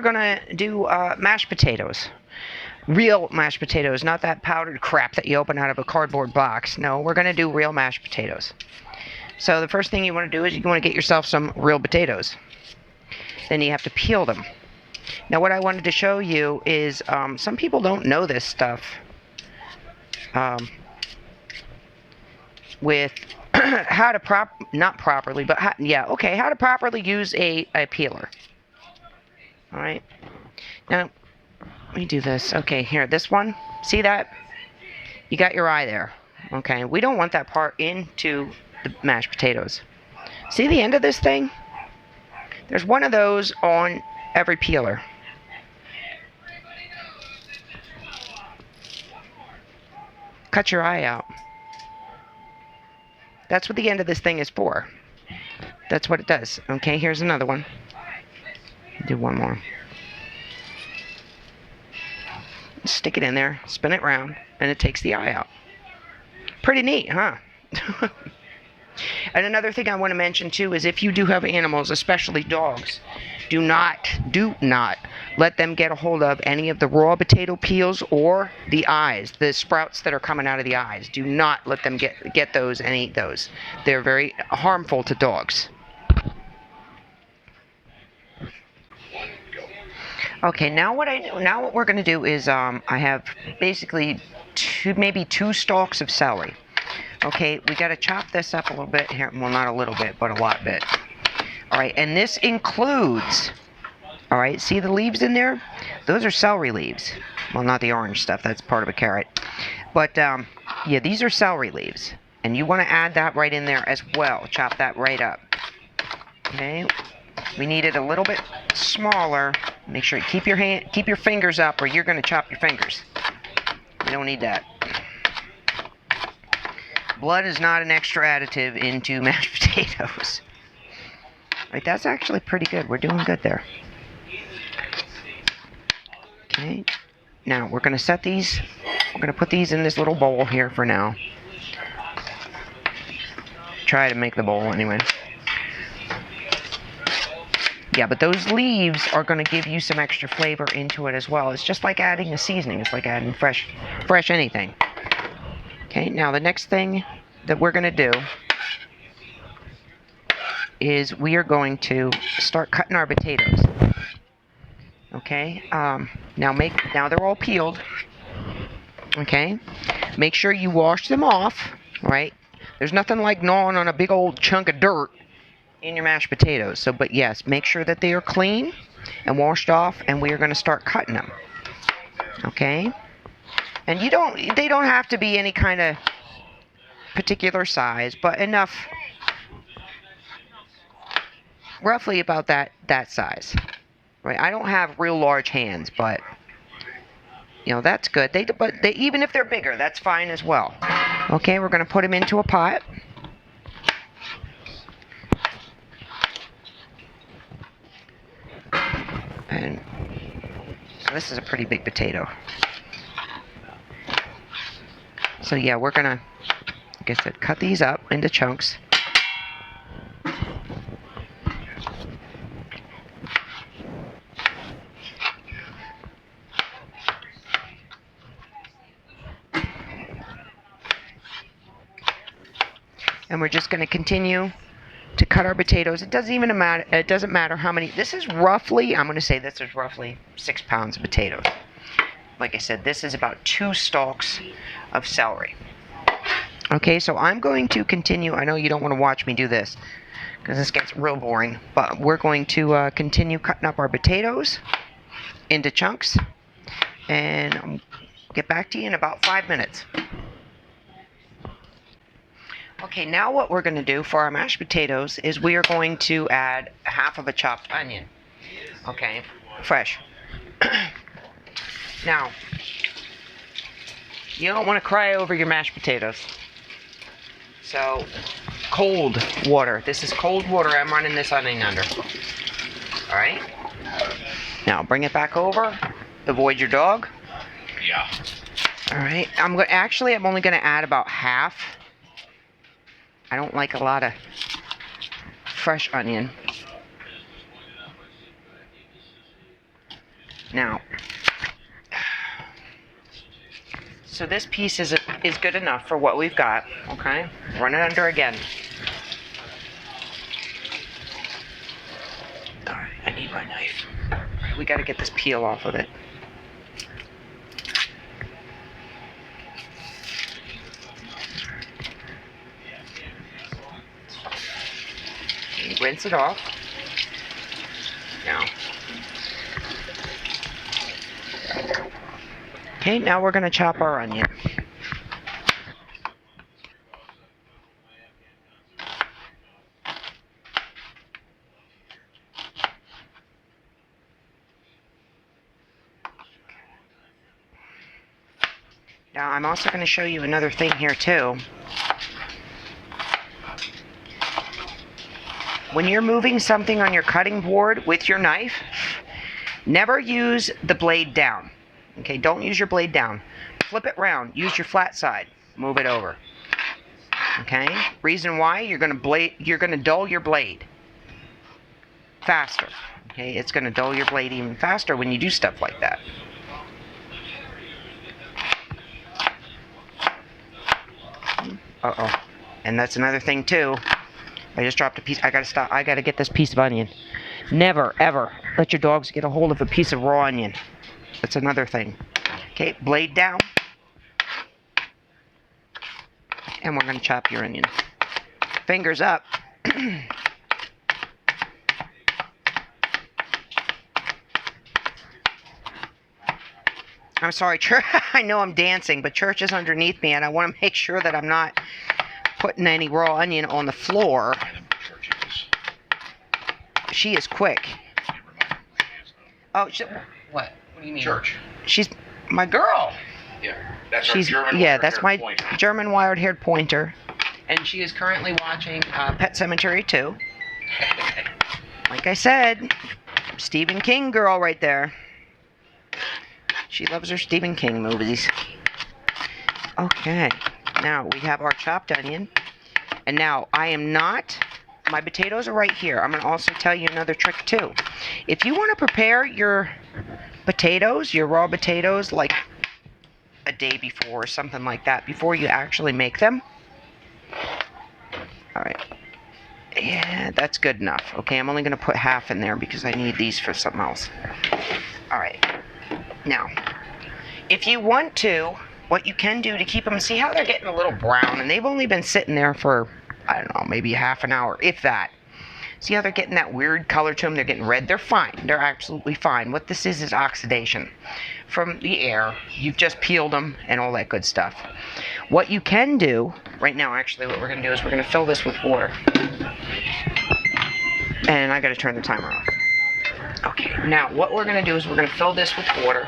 we're gonna do mashed potatoes. Real mashed potatoes, not that powdered crap that you open out of a cardboard box. No, we're gonna do real mashed potatoes. So the first thing you want to do is you want to get yourself some real potatoes. Then you have to peel them. Now what I wanted to show you is some people don't know this stuff with how to not properly, but how to properly use a peeler. All right. Now let me do this. Okay, here, this one. See that? You got your eye there. Okay, we don't want that part into the mashed potatoes. See the end of this thing? There's one of those on every peeler. Cut your eye out. That's what the end of this thing is for. That's what it does. Okay, here's another one. Do one more. Stick it in there, spin it around, and it takes the eye out. Pretty neat, huh? And another thing I want to mention too is if you do have animals, especially dogs, do not let them get a hold of any of the raw potato peels or the eyes, the sprouts that are coming out of the eyes. Do not let them get those and eat those. They're very harmful to dogs. Okay, now what we're going to do is I have basically maybe two stalks of celery. Okay, we got to chop this up a little bit here. Well, not a little bit, but a lot bit. All right, and this includes, all right, see the leaves in there? Those are celery leaves. Well, not the orange stuff. That's part of a carrot. But, yeah, these are celery leaves. And you want to add that right in there as well. Chop that right up. Okay, we need it a little bit smaller. Make sure you keep your fingers up or you're going to chop your fingers. You don't need that. Blood is not an extra additive into mashed potatoes. Right, that's actually pretty good. We're doing good there. Okay. Now we're going to set these. We're going to put these in this little bowl here for now. Try to make the bowl anyway. Yeah, but those leaves are going to give you some extra flavor into it as well. It's just like adding a seasoning. It's like adding fresh anything. Okay, now the next thing that we're going to do is we are going to start cutting our potatoes. Okay, now they're all peeled. Okay, make sure you wash them off, right? There's nothing like gnawing on a big old chunk of dirt in your mashed potatoes. So, but yes, make sure that they are clean and washed off, and we are going to start cutting them. Okay, and they don't have to be any kind of particular size, but enough, roughly about that size. Right? I don't have real large hands, but you know that's good. But even if they're bigger, that's fine as well. Okay, we're going to put them into a pot. And this is a pretty big potato. So yeah, we're going to, like I said, cut these up into chunks. And we're just going to continue to cut our potatoes. It doesn't matter how many. This is roughly, I'm going to say this is roughly 6 pounds of potatoes. Like I said, this is about 2 stalks of celery. Okay, so I'm going to continue. I know you don't want to watch me do this because this gets real boring, but we're going to continue cutting up our potatoes into chunks, and I'll get back to you in about 5 minutes. Okay, now what we're going to do for our mashed potatoes is we are going to add half of a chopped onion. Okay, fresh. Now, you don't want to cry over your mashed potatoes. So, cold water. This is cold water I'm running this onion under. Alright? Now, bring it back over. Avoid your dog. Yeah. Alright, I'm only going to add about half. I don't like a lot of fresh onion. Now, so this piece is good enough for what we've got, okay? Run it under again. All right, I need my knife. All right, we got to get this peel off of it. Rinse it off. Now. Okay, now we're going to chop our onion. Now I'm also going to show you another thing here too. When you're moving something on your cutting board with your knife, never use the blade down. Okay, don't use your blade down. Flip it round. Use your flat side. Move it over. Okay? Reason why, you're going to dull your blade faster. Okay? It's going to dull your blade even faster when you do stuff like that. Uh-oh. And that's another thing too. I just dropped a piece. I gotta stop. I gotta get this piece of onion. Never, ever let your dogs get a hold of a piece of raw onion. That's another thing. Okay, blade down. And we're gonna chop your onion. Fingers up. I'm sorry, church. I know I'm dancing, but church is underneath me, and I want to make sure that I'm not putting any raw onion on the floor. She is quick. Oh, what? What do you mean? Church. She's my girl. Yeah, that's our German. Yeah, that's my pointer. German wire-haired pointer, and she is currently watching Pet Sematary 2. Like I said, Stephen King girl right there. She loves her Stephen King movies. Okay, now we have our chopped onion. And now my potatoes are right here. I'm going to also tell you another trick too. If you want to prepare your potatoes, your raw potatoes, like a day before or something like that, before you actually make them. All right. Yeah, that's good enough. Okay, I'm only going to put half in there because I need these for something else. All right. Now, if you want to, what you can do to keep them, see how they're getting a little brown, and they've only been sitting there for, I don't know, maybe half an hour, if that. See how they're getting that weird color to them? They're getting red. They're fine. They're absolutely fine. What this is oxidation from the air. You've just peeled them and all that good stuff. What you can do, right now actually what we're going to do is we're going to fill this with water. And I got to turn the timer off. Okay, now what we're going to do is we're going to fill this with water.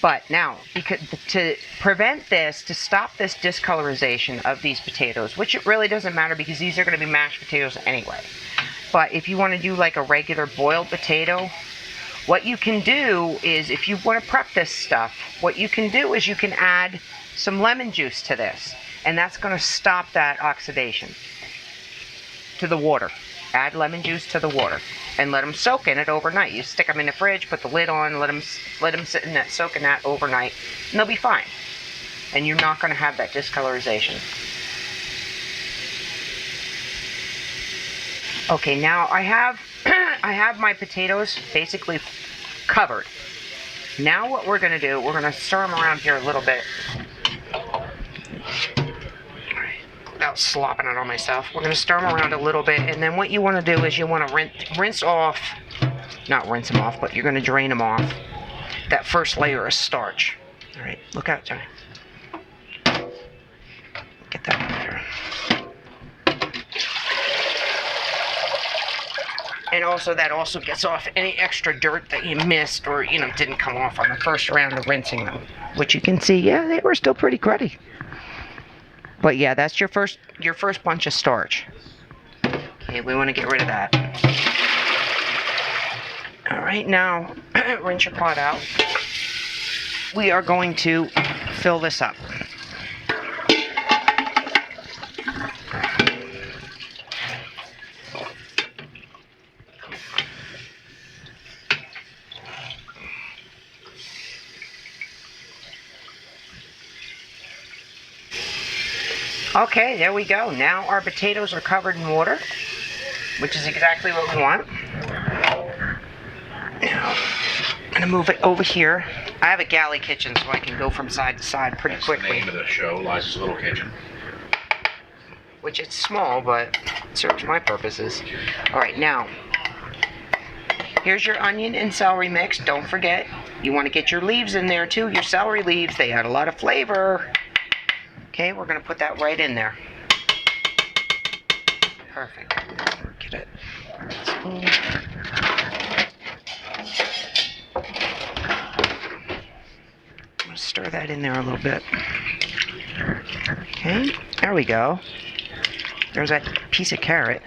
But now, because to prevent this, to stop this discolorization of these potatoes, which it really doesn't matter because these are going to be mashed potatoes anyway. But if you want to do like a regular boiled potato, what you can do is, if you want to prep this stuff, what you can do is you can add some lemon juice to this. And that's going to stop that oxidation to the water. Add lemon juice to the water and let them soak in it overnight. You stick them in the fridge, put the lid on, let them sit in that, soak in that overnight, and they'll be fine. And you're not going to have that discolorization. Okay, now I have my potatoes basically covered. Now what we're going to do, we're going to stir them around here a little bit. Without slopping it on myself. We're going to stir them around a little bit, and then what you want to do is you want to rinse off, not rinse them off, but you're going to drain them off that first layer of starch. All right, look out, Johnny. Get that out there. And also that also gets off any extra dirt that you missed or, didn't come off on the first round of rinsing them, which you can see, yeah, they were still pretty cruddy. But yeah, that's your first bunch of starch. Okay, we want to get rid of that. All right, now rinse your pot out. We are going to fill this up. Okay, there we go. Now our potatoes are covered in water, which is exactly what we want. Now, I'm going to move it over here. I have a galley kitchen, so I can go from side to side pretty That's quickly. the name of the show, Liza's Little Kitchen. Which it's small, but it serves my purposes. Alright, now, here's your onion and celery mix. Don't forget, you want to get your leaves in there too. Your celery leaves, they add a lot of flavor. Okay, we're going to put that right in there. Perfect. Get it. Spoon. I'm going to stir that in there a little bit. Okay, there we go. There's that piece of carrot.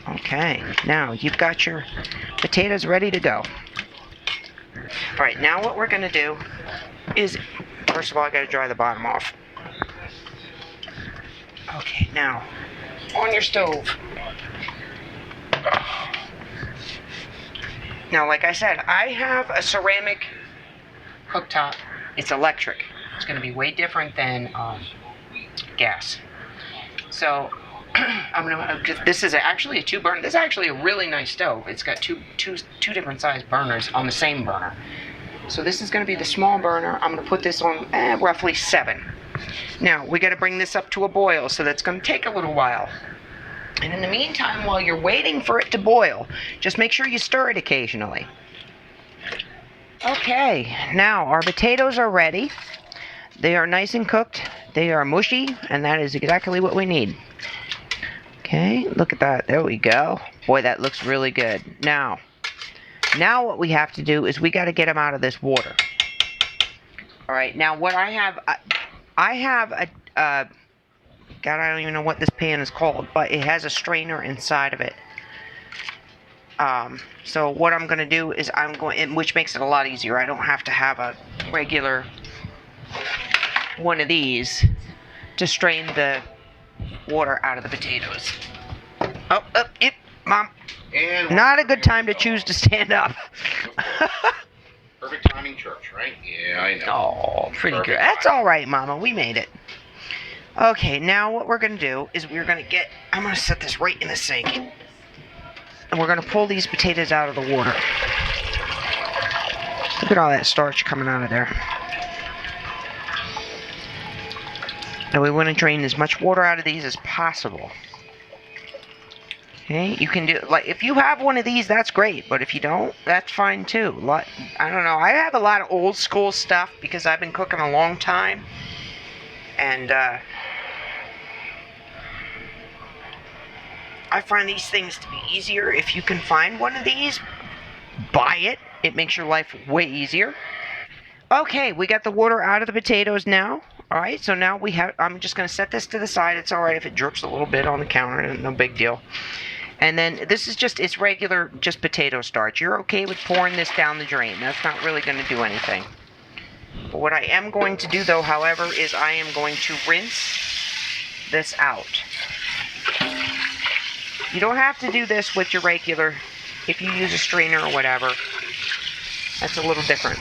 Okay, now you've got your potatoes ready to go. Alright, now what we're going to do is, first of all, I got to dry the bottom off. Okay, now, on your stove. Now, like I said, I have a ceramic cooktop. It's electric. It's going to be way different than gas. So, I'm gonna. This is actually a 2-burner. This is actually a really nice stove. It's got two different size burners on the same burner. So this is going to be the small burner. I'm going to put this on roughly 7. Now we got to bring this up to a boil, so that's going to take a little while. And in the meantime, while you're waiting for it to boil, just make sure you stir it occasionally. Okay, now our potatoes are ready. They are nice and cooked. They are mushy, and that is exactly what we need. Okay, look at that. There we go. Boy, that looks really good. Now what we have to do is we got to get them out of this water. All right, now what I have a, God, I don't even know what this pan is called, but it has a strainer inside of it. So what I'm going to do is which makes it a lot easier. I don't have to have a regular one of these to strain the water out of the potatoes. Oh, yep, Mom. And not a good time to choose to stand up. Perfect timing, church, right? Yeah, I know. Oh, pretty Perfect good. That's timing. all right, Mama. We made it. Okay, now what we're going to do is I'm going to set this right in the sink. And we're going to pull these potatoes out of the water. Look at all that starch coming out of there. Now we want to drain as much water out of these as possible. Okay, you can do, like, if you have one of these, that's great, but if you don't, that's fine too. I don't know, I have a lot of old school stuff because I've been cooking a long time, and I find these things to be easier. If you can find one of these, buy it. It makes your life way easier. Okay, we got the water out of the potatoes now. Alright, so now I'm just going to set this to the side. It's alright if it drips a little bit on the counter, no big deal. And then this is it's regular, just potato starch. You're okay with pouring this down the drain. That's not really going to do anything. But what I am going to do, though, however, is I am going to rinse this out. You don't have to do this with your regular, if you use a strainer or whatever. That's a little different.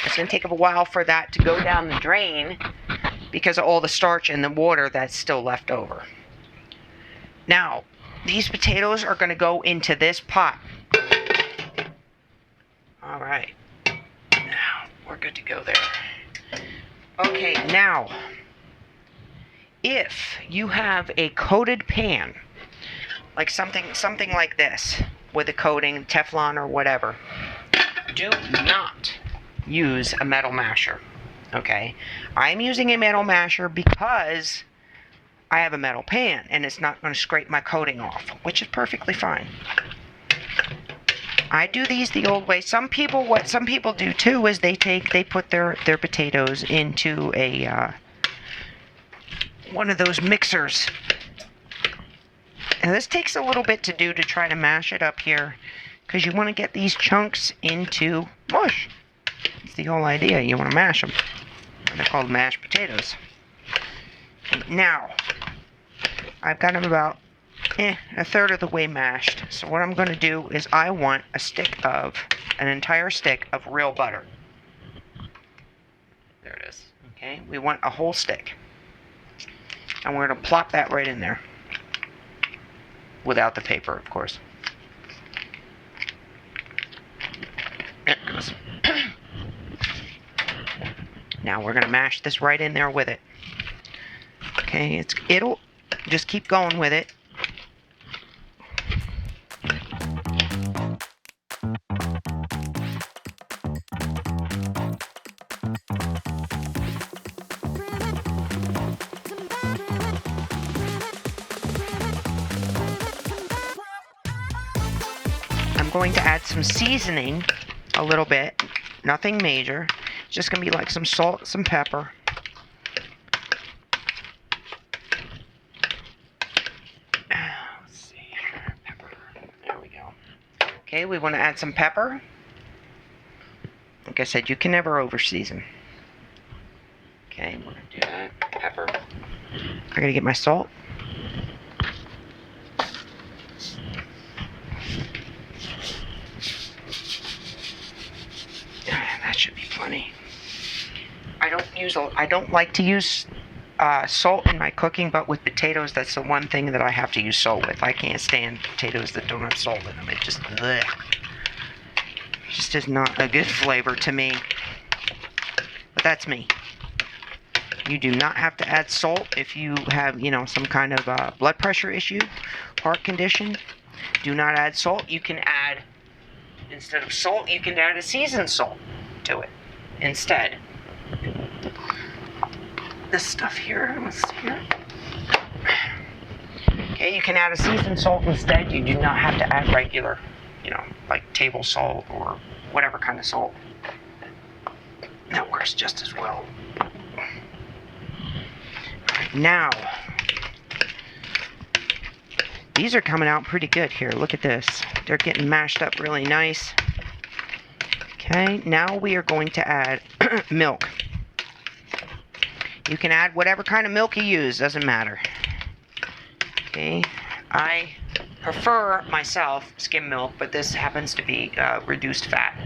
It's going to take a while for that to go down the drain because of all the starch and the water that's still left over. Now, these potatoes are going to go into this pot. Alright. Now, we're good to go there. Okay, now, if you have a coated pan, like something like this, with a coating, Teflon or whatever, do not use a metal masher. Okay, I'm using a metal masher because I have a metal pan and it's not going to scrape my coating off, which is perfectly fine. I do these the old way. What some people do too is they put their potatoes into a one of those mixers. And this takes a little bit to do to try to mash it up here because you want to get these chunks into mush. It's the whole idea. You want to mash them. They're called mashed potatoes. Now, I've got them about a third of the way mashed. So what I'm going to do is I want an entire stick of real butter. There it is. Okay, Okay, we want a whole stick. And we're going to plop that right in there. Without the paper, of course. There it goes. Now we're going to mash this right in there with it. Okay, it'll just keep going with it. I'm going to add some seasoning, a little bit, nothing major. It's just going to be like some salt, some pepper. Let's see, pepper, there we go. Okay, we want to add some pepper. Like I said, you can never over season. Okay, we're going to do that, pepper. I got to get my salt. That should be plenty. I don't like to use salt in my cooking, but with potatoes, that's the one thing that I have to use salt with. I can't stand potatoes that don't have salt in them. It just is not a good flavor to me. But that's me. You do not have to add salt if you have, some kind of blood pressure issue, heart condition. Do not add salt. You can add, instead of salt, you can add a seasoned salt to it instead. This stuff here, let's see here. Okay, you can add a seasoned salt instead. You do not have to add regular, like table salt or whatever kind of salt. That works just as well. Right, now, these are coming out pretty good here. Look at this. They're getting mashed up really nice. Okay, now we are going to add milk. You can add whatever kind of milk you use, doesn't matter. Okay, I prefer myself skim milk, but this happens to be reduced fat,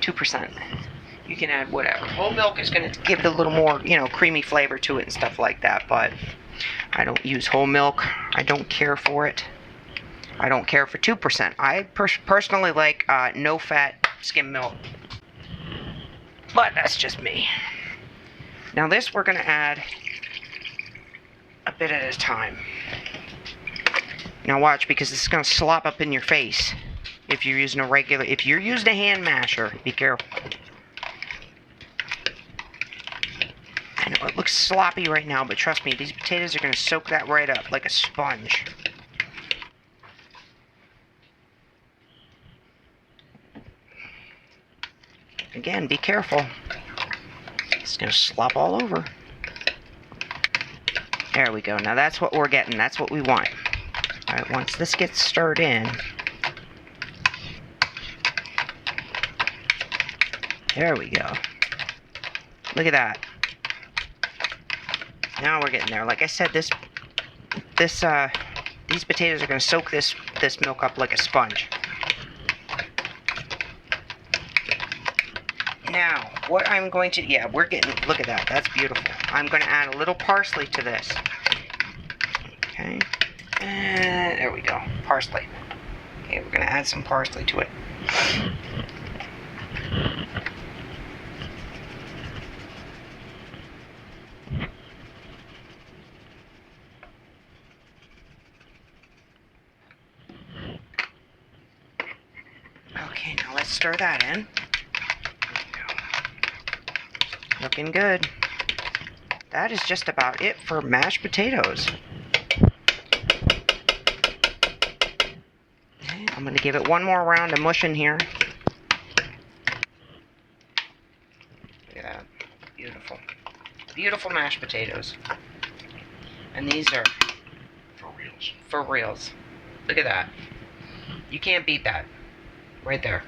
2%. You can add whatever. Whole milk is going to give it a little more, creamy flavor to it and stuff like that, but I don't use whole milk. I don't care for it. I don't care for 2%. I personally like no-fat skim milk, but that's just me. Now this we're going to add a bit at a time. Now watch, because this is going to slop up in your face if you're using if you're using a hand masher, be careful. I know it looks sloppy right now, but trust me, these potatoes are going to soak that right up like a sponge. Again, be careful. It's going to slop all over. There we go. Now that's what we're getting. That's what we want. Alright, once this gets stirred in. There we go. Look at that. Now we're getting there. Like I said, these potatoes are going to soak this milk up like a sponge. Now, what I'm going to, look at that. That's beautiful. I'm going to add a little parsley to this. Okay. And there we go. Parsley. Okay, we're going to add some parsley to it. Okay, now let's stir that in. Looking good. That is just about it for mashed potatoes. Okay, I'm going to give it one more round of mushing here. Look at that. Beautiful. Beautiful mashed potatoes. And these are For reals. for reals. Look at that. You can't beat that. Right there.